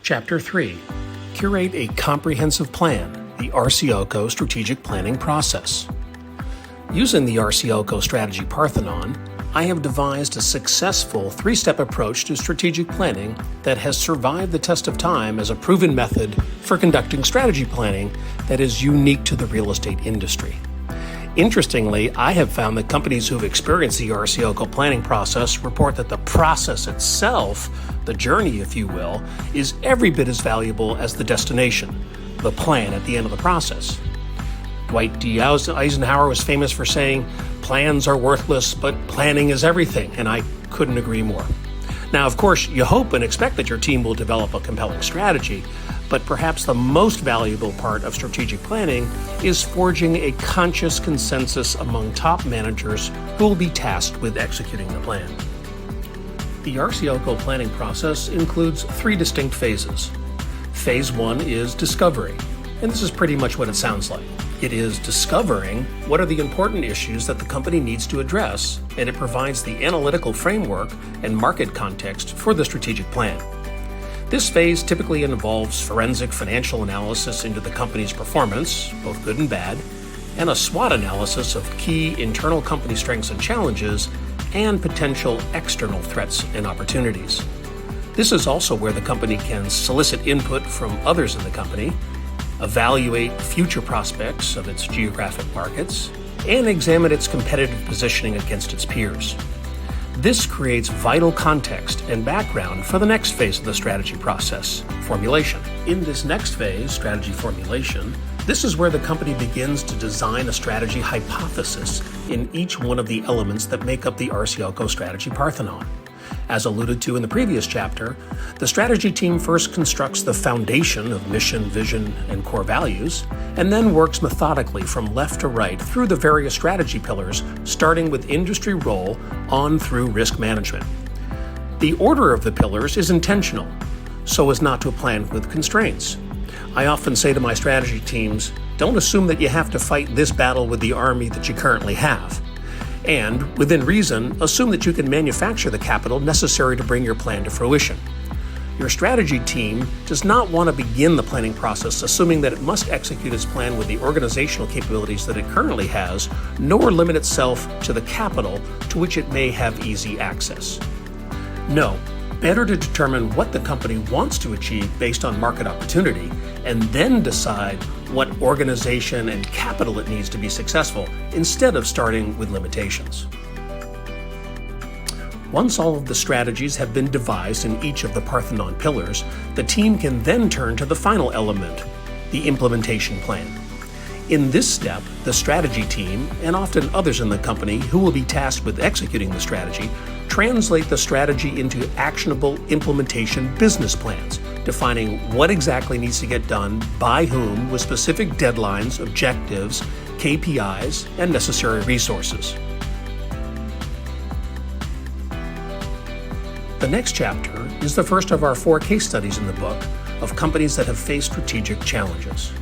Chapter 3. Curate a comprehensive plan, the RCOCO strategic planning process. Using the RCOCO strategy Parthenon, I have devised a successful three-step approach to strategic planning that has survived the test of time as a proven method for conducting strategy planning that is unique to the real estate industry. Interestingly, I have found that companies who have experienced the RCOCO planning process report that the process itself, the journey if you will, is every bit as valuable as the destination, the plan at the end of the process. Dwight D. Eisenhower was famous for saying, "Plans are worthless, but planning is everything," and I couldn't agree more. Now, of course, you hope and expect that your team will develop a compelling strategy, but perhaps the most valuable part of strategic planning is forging a conscious consensus among top managers who will be tasked with executing the plan. The RCOCO planning process includes three distinct phases. Phase 1 is discovery, and this is pretty much what it sounds like. It is discovering what are the important issues that the company needs to address, and it provides the analytical framework and market context for the strategic plan. This phase typically involves forensic financial analysis into the company's performance, both good and bad, and a SWOT analysis of key internal company strengths and challenges, and potential external threats and opportunities. This is also where the company can solicit input from others in the company, evaluate future prospects of its geographic markets, and examine its competitive positioning against its peers. This creates vital context and background for the next phase of the strategy process, formulation. In this next phase, strategy formulation, this is where the company begins to design a strategy hypothesis in each one of the elements that make up the RCOCO strategy Parthenon. As alluded to in the previous chapter, the strategy team first constructs the foundation of mission, vision, and core values, and then works methodically from left to right through the various strategy pillars, starting with industry role on through risk management. The order of the pillars is intentional, so as not to plan with constraints. I often say to my strategy teams, don't assume that you have to fight this battle with the army that you currently have. And, within reason, assume that you can manufacture the capital necessary to bring your plan to fruition. Your strategy team does not want to begin the planning process assuming that it must execute its plan with the organizational capabilities that it currently has, nor limit itself to the capital to which it may have easy access. No, better to determine what the company wants to achieve based on market opportunity, and then decide what organization and capital it needs to be successful, instead of starting with limitations. Once all of the strategies have been devised in each of the Parthenon pillars, the team can then turn to the final element, the implementation plan. In this step, the strategy team, and often others in the company who will be tasked with executing the strategy, translate the strategy into actionable implementation business plans, defining what exactly needs to get done by whom with specific deadlines, objectives, KPIs, and necessary resources. The next chapter is the first of our 4 case studies in the book of companies that have faced strategic challenges.